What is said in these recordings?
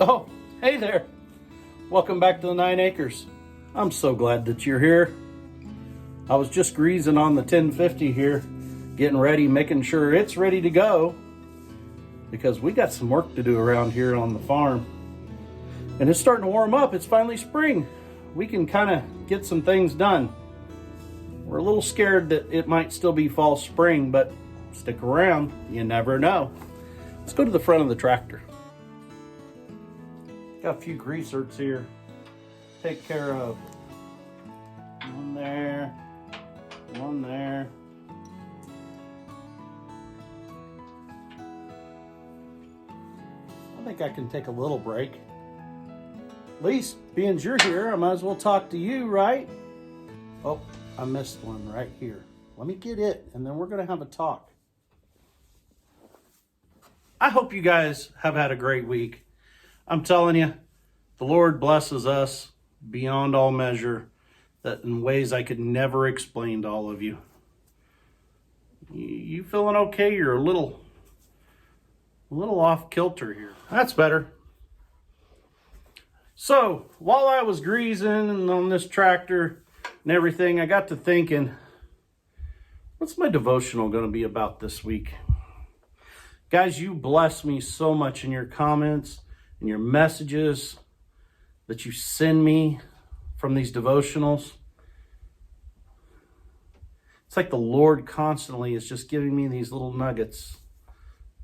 Oh, hey there. Welcome back to the 9 Acres. I'm so glad that you're here. I was just greasing on the 1050 here, getting ready, making sure it's ready to go, because we got some work to do around here on the farm. And it's starting to warm up. It's finally spring. We can kind of get some things done. We're a little scared that it might still be fall spring, but stick around. You never know. Let's go to the front of the tractor. Got a few greasers here. Take care of. One there. One there. I think I can take a little break. At least, being you're here, I might as well talk to you, right? Oh, I missed one right here. Let me get it, and then we're going to have a talk. I hope you guys have had a great week. I'm telling you, the Lord blesses us beyond all measure, that in ways I could never explain to all of you. You feeling okay? You're a little off kilter here. That's better. So, while I was greasing on this tractor and everything, I got to thinking, what's my devotional going to be about this week? Guys, you bless me so much in your comments and your messages that you send me from these devotionals. It's like the Lord constantly is just giving me these little nuggets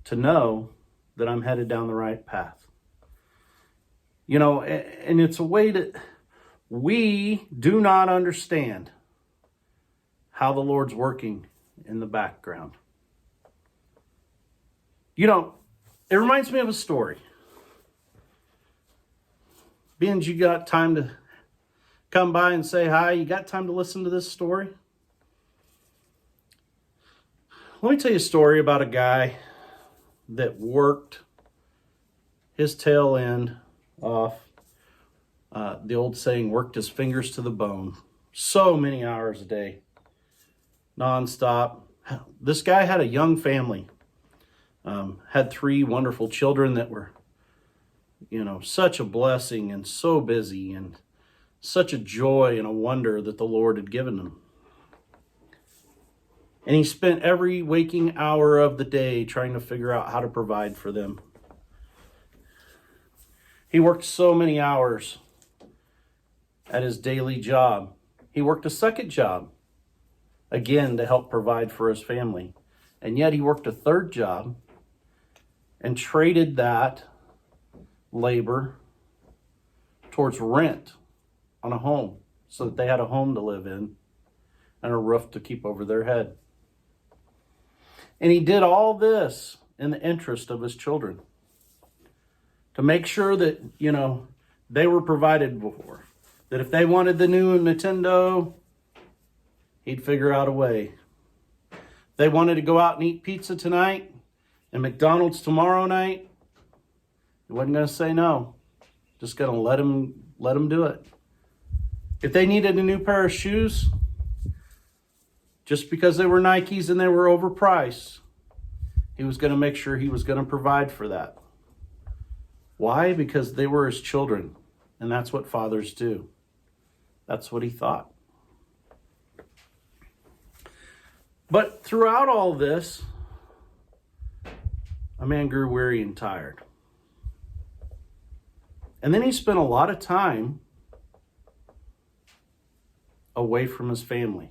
to know that I'm headed down the right path. You know, and it's a way that we do not understand how the Lord's working in the background. You know, it reminds me of a story. Being you got time to come by and say hi, you got time to listen to this story? Let me tell you a story about a guy that worked his tail end off. The old saying, worked his fingers to the bone. So many hours a day, nonstop. This guy had a young family. Had 3 wonderful children that were, such a blessing and so busy and such a joy and a wonder that the Lord had given them. And he spent every waking hour of the day trying to figure out how to provide for them. He worked so many hours at his daily job. He worked a second job, again, to help provide for his family. And yet he worked a third job and traded that labor towards rent on a home so that they had a home to live in and a roof to keep over their head. And he did all this in the interest of his children, to make sure that, they were provided for. That if they wanted the new Nintendo, he'd figure out a way. If they wanted to go out and eat pizza tonight and McDonald's tomorrow night, he wasn't going to say no. Just going to let them do it. If they needed a new pair of shoes, just because they were Nikes and they were overpriced, he was going to make sure he was going to provide for that. Why? Because they were his children, and that's what fathers do. That's what he thought. But throughout all this, a man grew weary and tired. And then he spent a lot of time away from his family.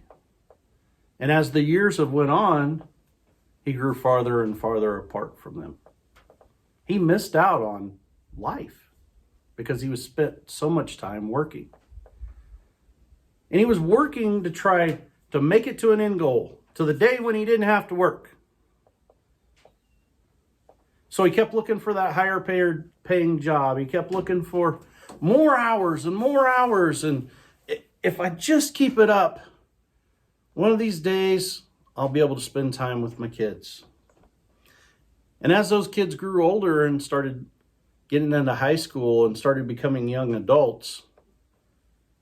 And as the years have went on, he grew farther and farther apart from them. He missed out on life because he was spent so much time working. And he was working to try to make it to an end goal, to the day when he didn't have to work. So he kept looking for that higher paying job. He kept looking for more hours and more hours. And if I just keep it up, one of these days, I'll be able to spend time with my kids. And as those kids grew older and started getting into high school and started becoming young adults,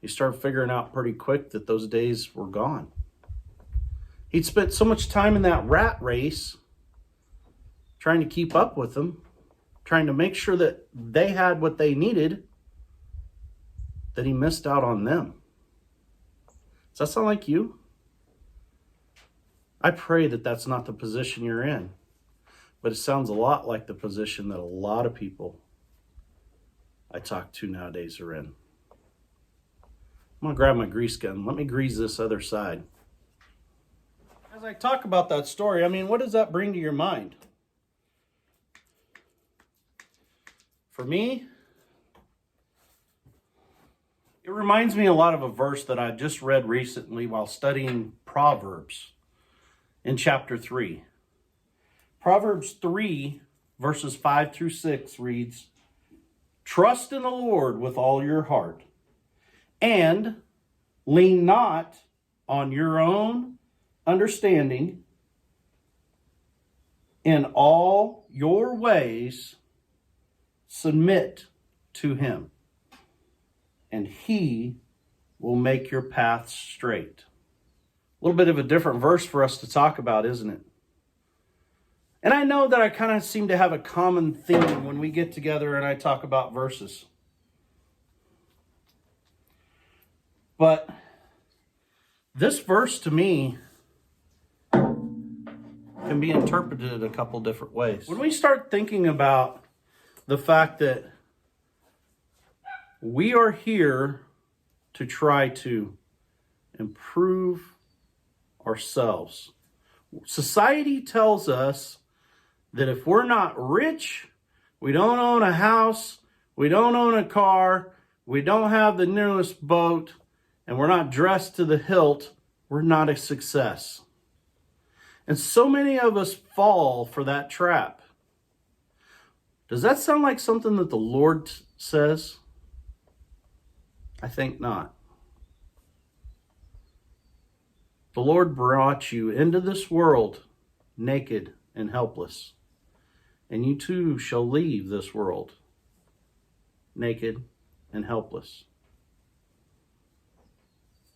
he started figuring out pretty quick that those days were gone. He'd spent so much time in that rat race trying to keep up with them trying to make sure that they had what they needed, that he missed out on them. Does that sound like you? I pray that that's not the position you're in, but it sounds a lot like the position that a lot of people I talk to nowadays are in. I'm going to grab my grease gun. Let me grease this other side. As I talk about that story, what does that bring to your mind? For me, it reminds me a lot of a verse that I just read recently while studying Proverbs in chapter 3. Proverbs 3, verses 5 through 6 reads, "Trust in the Lord with all your heart, and lean not on your own understanding. In all your ways submit to him, and he will make your paths straight." A little bit of a different verse for us to talk about, isn't it? And I know that I kind of seem to have a common theme when we get together and I talk about verses. But this verse to me can be interpreted a couple different ways. When we start thinking about the fact that we are here to try to improve ourselves, society tells us that if we're not rich, we don't own a house, we don't own a car, we don't have the newest boat, and we're not dressed to the hilt, we're not a success. And so many of us fall for that trap. Does that sound like something that the Lord says? I think not. The Lord brought you into this world naked and helpless, and you too shall leave this world naked and helpless.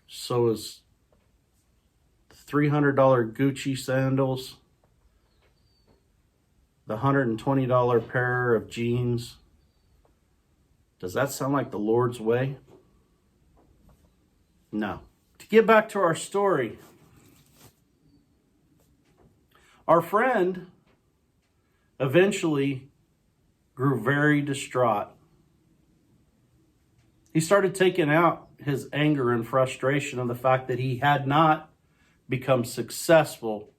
So is the $300 Gucci sandals, the $120 pair of jeans. Does that sound like the Lord's way? No. To get back to our story, our friend eventually grew very distraught. He started taking out his anger and frustration on the fact that he had not become successful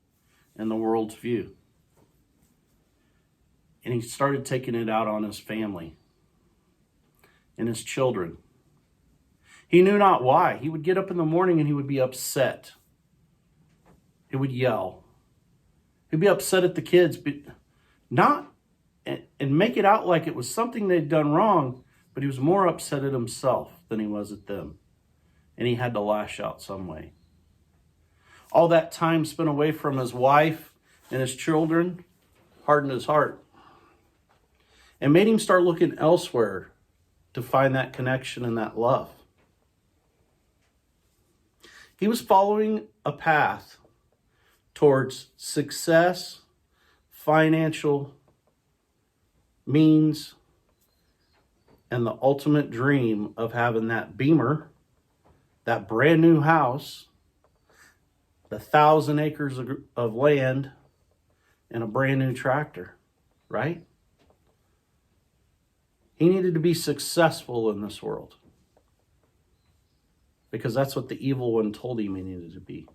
in the world's view. And he started taking it out on his family and his children. He knew not why. He would get up in the morning and he would be upset. He would yell. He'd be upset at the kids, but not and make it out like it was something they'd done wrong, but he was more upset at himself than he was at them. And he had to lash out some way. All that time spent away from his wife and his children hardened his heart and made him start looking elsewhere to find that connection and that love. He was following a path towards success, financial means, and the ultimate dream of having that Beamer, that brand new house, the 1,000 acres of land, and a brand new tractor, right? He needed to be successful in this world because that's what the evil one told him he needed to be.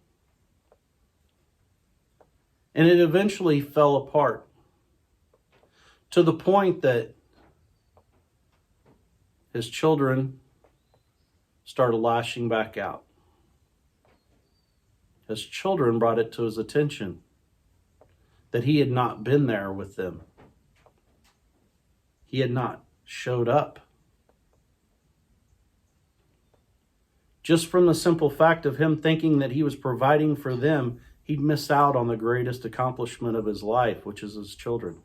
And it eventually fell apart to the point that his children started lashing back out. His children brought it to his attention that he had not been there with them. He had not showed up. Just from the simple fact of him thinking that he was providing for them, he'd miss out on the greatest accomplishment of his life, which is his children.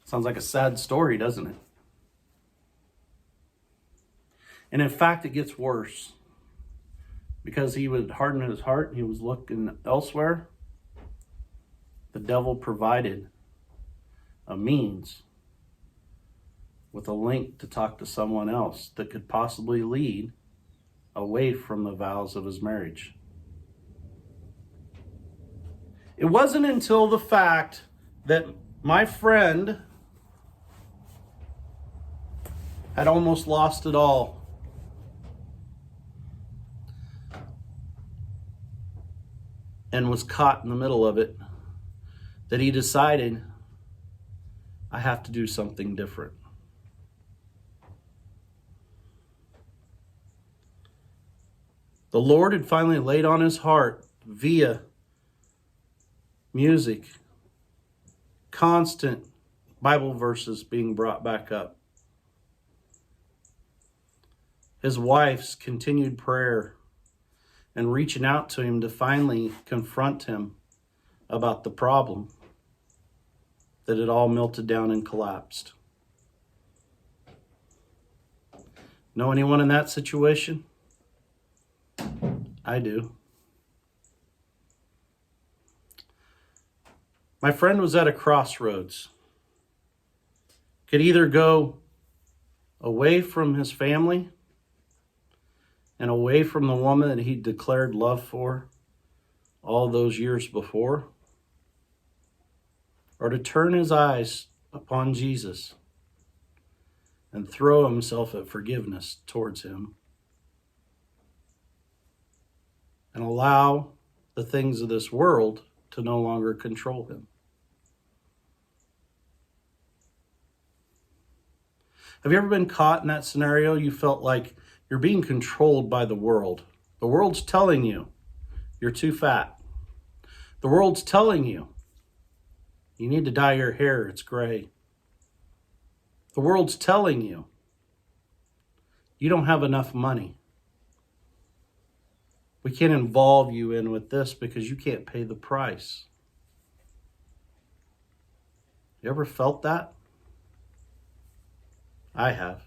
Sounds like a sad story, doesn't it? And in fact, it gets worse. Because he would harden his heart and he was looking elsewhere. the devil provided a means with a link to talk to someone else that could possibly lead away from the vows of his marriage. It wasn't until the fact that my friend had almost lost it all and was caught in the middle of it that he decided, I have to do something different. The Lord had finally laid on his heart via music, constant Bible verses being brought back up. His wife's continued prayer and reaching out to him to finally confront him about the problem that it all melted down and collapsed. Know anyone in that situation? I do. My friend was at a crossroads. Could either go away from his family and away from the woman that he declared love for all those years before, or to turn his eyes upon Jesus and throw himself at forgiveness towards him and allow the things of this world to no longer control him. Have you ever been caught in that scenario? You felt like you're being controlled by the world. The world's telling you you're too fat. The world's telling you you need to dye your hair, it's gray. The world's telling you you don't have enough money. We can't involve you in with this because you can't pay the price. You ever felt that? I have.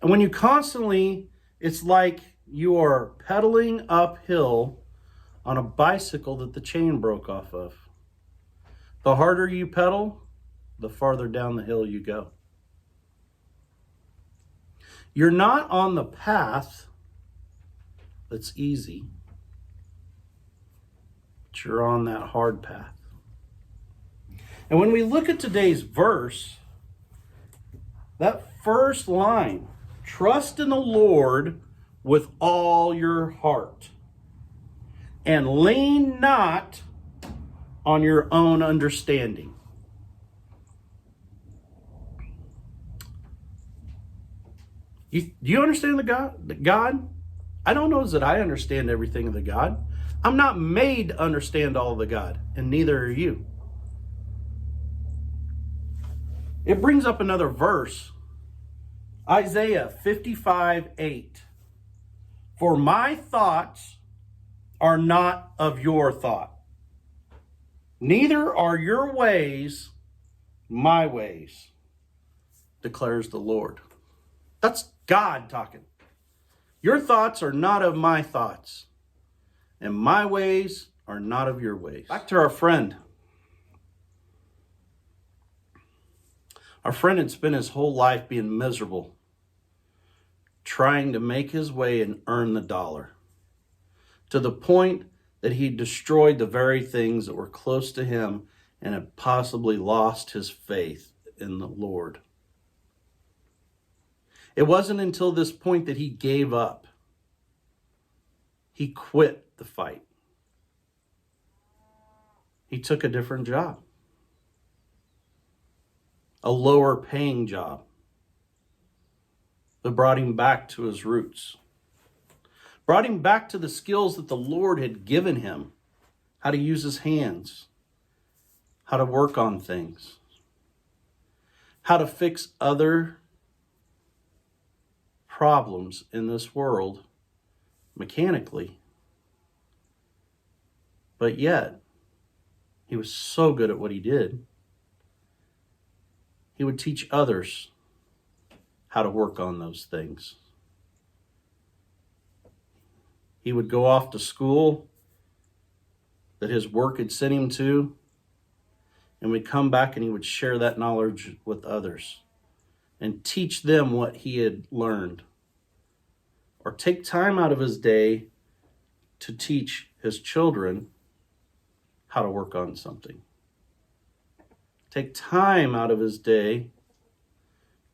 And when you constantly, it's like you are pedaling uphill on a bicycle that the chain broke off of. The harder you pedal, the farther down the hill you go. You're not on the path that's easy, but you're on that hard path. And when we look at today's verse, that first line, trust in the Lord with all your heart and lean not on your own understanding. Do you understand the God? I don't know that I understand everything of the God. I'm not made to understand all of the God, and neither are you. It brings up another verse, Isaiah 55:8. For my thoughts are not of your thought, neither are your ways my ways, declares the Lord. That's God talking. Your thoughts are not of my thoughts, and my ways are not of your ways. Back to our friend. Our friend had spent his whole life being miserable, trying to make his way and earn the dollar, to the point that he destroyed the very things that were close to him and had possibly lost his faith in the Lord. It wasn't until this point that he gave up. He quit the fight. He took a different job, a lower paying job that brought him back to his roots, brought him back to the skills that the Lord had given him, how to use his hands, how to work on things, how to fix other problems in this world mechanically. But yet, he was so good at what he did, he would teach others how to work on those things. He would go off to school that his work had sent him to, and would come back and he would share that knowledge with others and teach them what he had learned. Or take time out of his day to teach his children how to work on something. Take time out of his day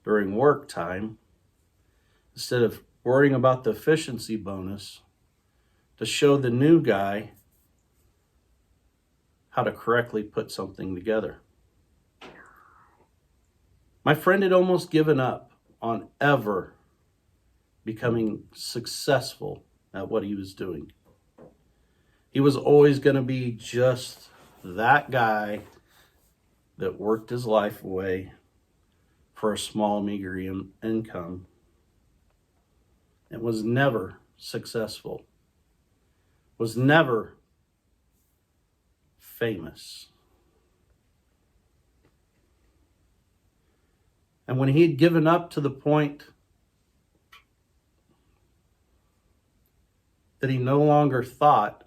during work time, instead of worrying about the efficiency bonus, to show the new guy how to correctly put something together. My friend had almost given up on ever becoming successful at what he was doing. He was always going to be just that guy that worked his life away for a small, meager income and was never successful, was never famous. And when he had given up to the point that he no longer thought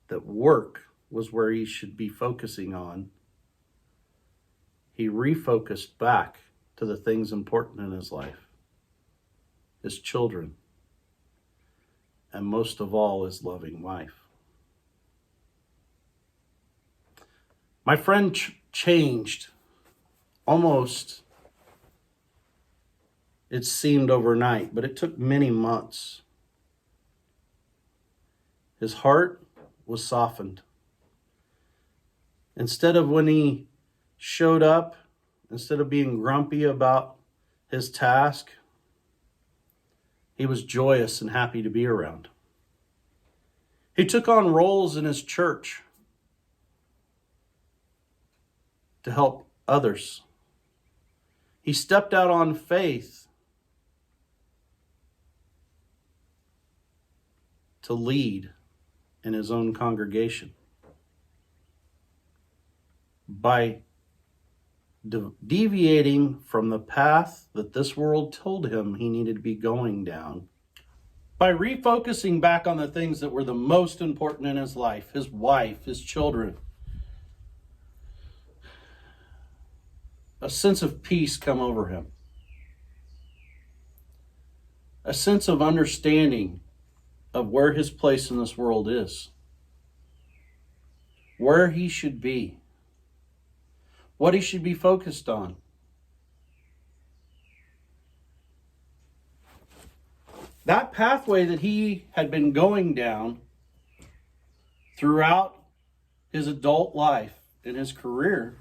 that work was where he should be focusing on, he refocused back to the things important in his life, his children, and most of all, his loving wife. My friend changed almost, it seemed overnight, but it took many months. His heart was softened. Instead of when he showed up, instead of being grumpy about his task, he was joyous and happy to be around. He took on roles in his church to help others. He stepped out on faith to lead in his own congregation. By deviating from the path that this world told him he needed to be going down, by refocusing back on the things that were the most important in his life, his wife, his children, a sense of peace come over him. A sense of understanding of where his place in this world is, where he should be, what he should be focused on. That pathway that he had been going down throughout his adult life and his career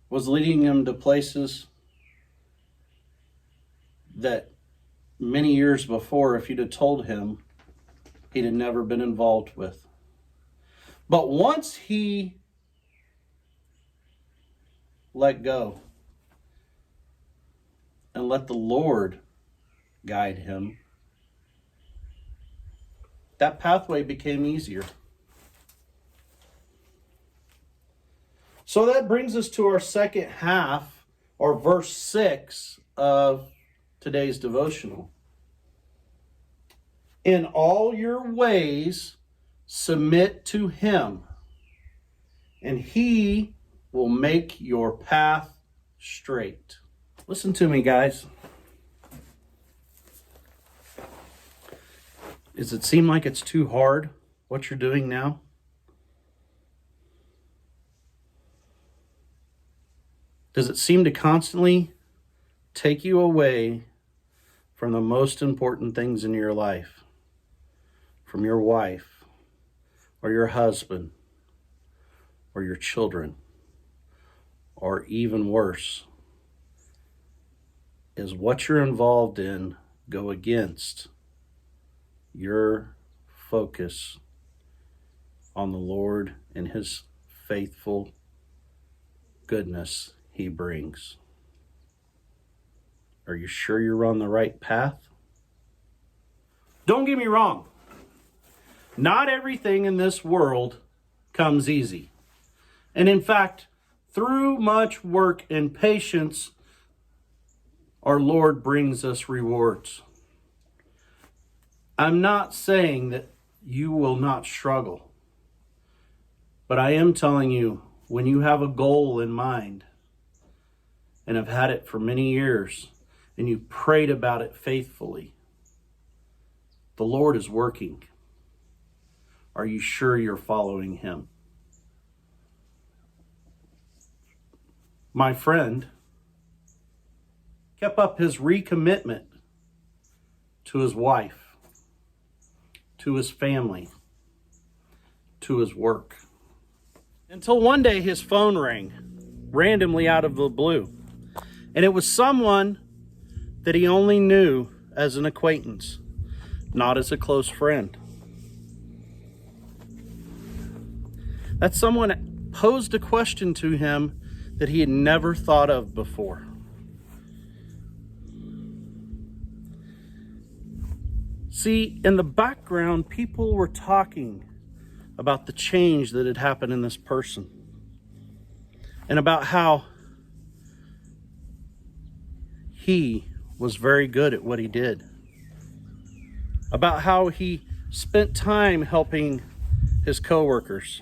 was leading him to places that many years before, if you'd have told him, he'd have never been involved with. But once he let go and let the Lord guide him, that pathway became easier. So that brings us to our second half, or verse 6 of today's devotional. In all your ways, submit to him, and he will make your path straight. Listen to me, guys. Does it seem like it's too hard, what you're doing now? Does it seem to constantly take you away from the most important things in your life? From your wife, or your husband, or your children, or even worse, is what you're involved in go against your focus on the Lord and his faithful goodness he brings? Are you sure you're on the right path? Don't get me wrong. Not everything in this world comes easy. And in fact, through much work and patience, our Lord brings us rewards. I'm not saying that you will not struggle, but I am telling you, when you have a goal in mind and have had it for many years and you prayed about it faithfully, the Lord is working. Are you sure you're following Him? My friend kept up his recommitment to his wife, to his family, to his work. Until one day his phone rang, randomly out of the blue. And it was someone that he only knew as an acquaintance, not as a close friend. That someone posed a question to him that he had never thought of before. See, in the background, people were talking about the change that had happened in this person and about how he was very good at what he did, about how he spent time helping his coworkers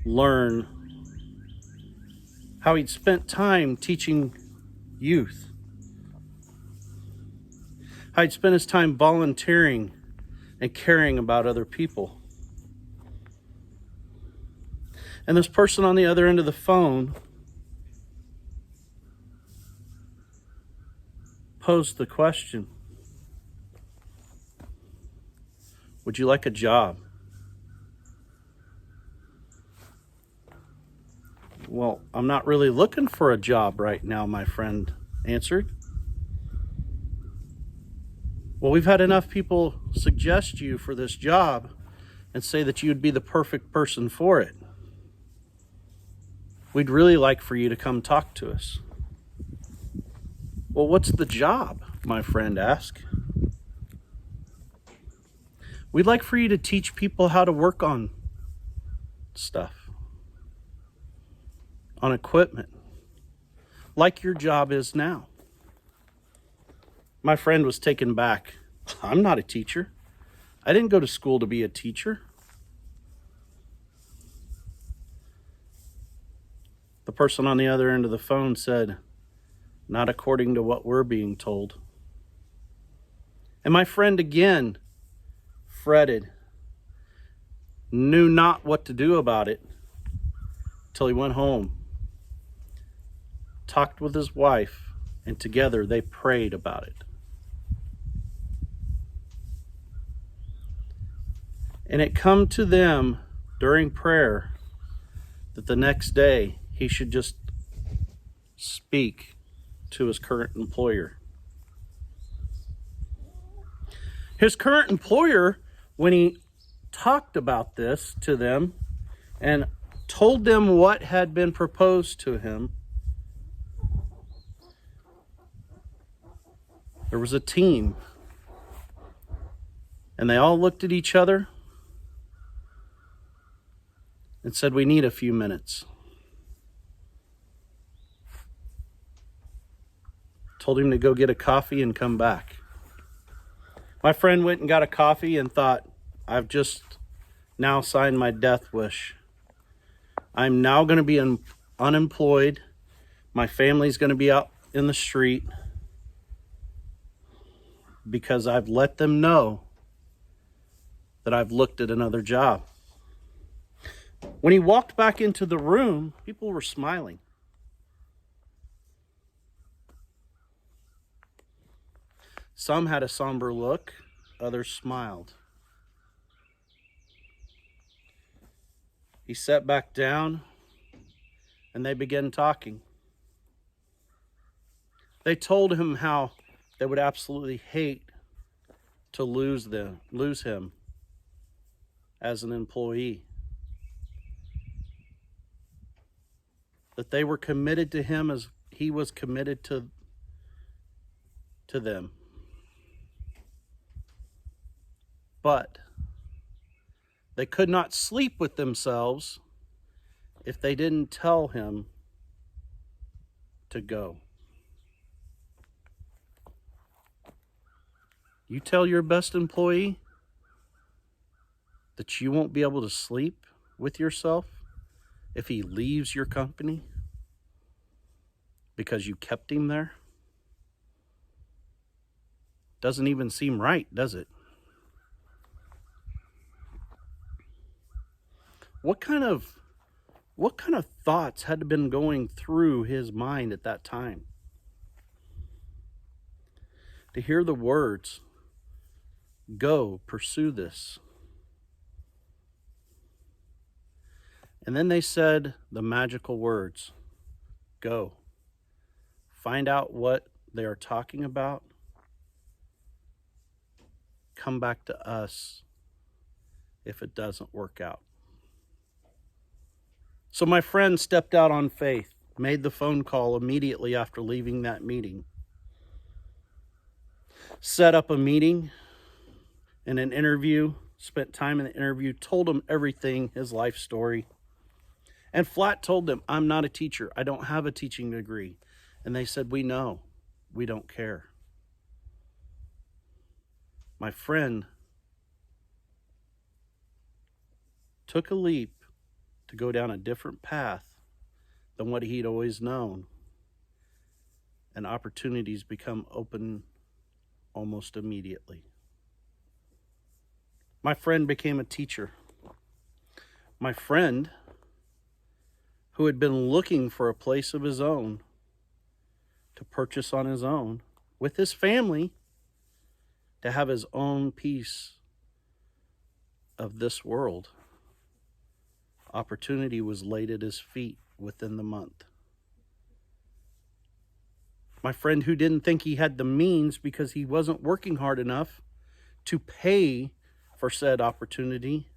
learn, how he'd spent time teaching youth, how he'd spent his time volunteering and caring about other people. And this person on the other end of the phone posed the question, would you like a job? Well, I'm not really looking for a job right now, my friend answered. Well, we've had enough people suggest you for this job and say that you'd be the perfect person for it. We'd really like for you to come talk to us. Well, what's the job? My friend asked. We'd like for you to teach people how to work on stuff, on equipment, like your job is now. My friend was taken back. I'm not a teacher. I didn't go to school to be a teacher. The person on the other end of the phone said, not according to what we're being told. And my friend again fretted, knew not what to do about it till he went home, talked with his wife, and together they prayed about it. And it come to them during prayer that the next day he should just speak to his current employer. His current employer, when he talked about this to them and told them what had been proposed to him, there was a team, and they all looked at each other and said, we need a few minutes. Told him to go get a coffee and come back. My friend went and got a coffee and thought, I've just now signed my death wish. I'm now going to be unemployed. My family's going to be out in the street because I've let them know that I've looked at another job. When he walked back into the room, people were smiling. Some had a somber look, others smiled. He sat back down and they began talking. They told him how they would absolutely hate to lose him as an employee. That they were committed to him as he was committed to them. But they could not sleep with themselves if they didn't tell him to go. You tell your best employee that you won't be able to sleep with yourself if he leaves your company because you kept him there? Doesn't even seem right, does it? What kind of thoughts had been going through his mind at that time? To hear the words, "Go, pursue this." And then they said the magical words, "Go. Find out what they are talking about. Come back to us if it doesn't work out." So my friend stepped out on faith, made the phone call immediately after leaving that meeting, set up a meeting and an interview, spent time in the interview, told him everything, his life story, and flat told them, "I'm not a teacher. I don't have a teaching degree." And they said, "We know. We don't care." My friend took a leap to go down a different path than what he'd always known, and opportunities become open almost immediately. My friend became a teacher. My friend, who had been looking for a place of his own to purchase on his own with his family, to have his own piece of this world, opportunity was laid at his feet within the month. My friend, who didn't think he had the means because he wasn't working hard enough to pay for said opportunity,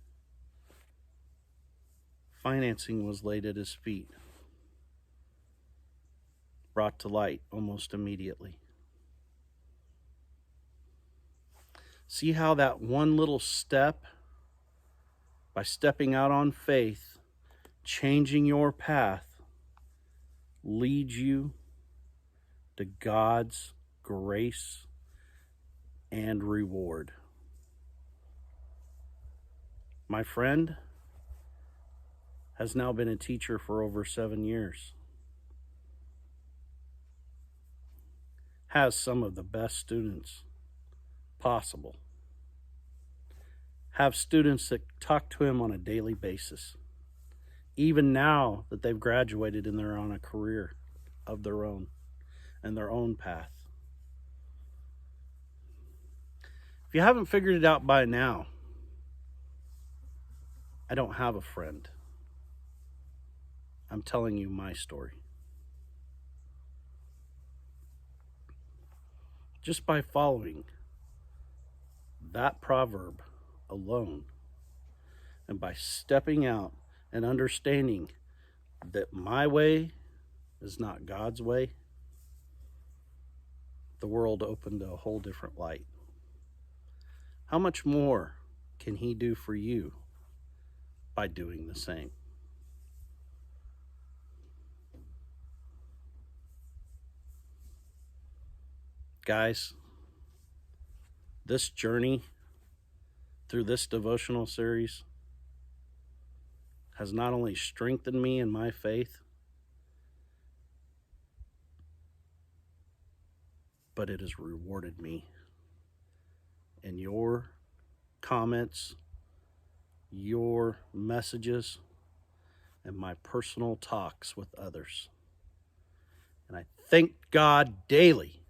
financing was laid at his feet, brought to light almost immediately. See how that one little step, by stepping out on faith, changing your path, leads you to God's grace and reward. My friend has now been a teacher for over 7 years. Has some of the best students possible. Have students that talk to him on a daily basis. Even now that they've graduated and they're on a career of their own and their own path. If you haven't figured it out by now, I don't have a friend. I'm telling you my story. Just by following that proverb alone, and by stepping out and understanding that my way is not God's way, the world opened to a whole different light. How much more can He do for you by doing the same? Guys, this journey through this devotional series has not only strengthened me in my faith, but it has rewarded me. And your comments, your messages, and my personal talks with others. And I thank God daily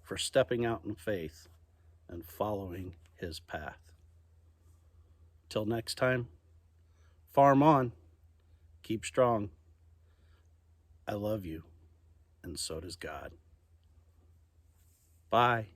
for stepping out in faith and following His path. Till next time, farm on, keep strong. I love you, and so does God. Bye.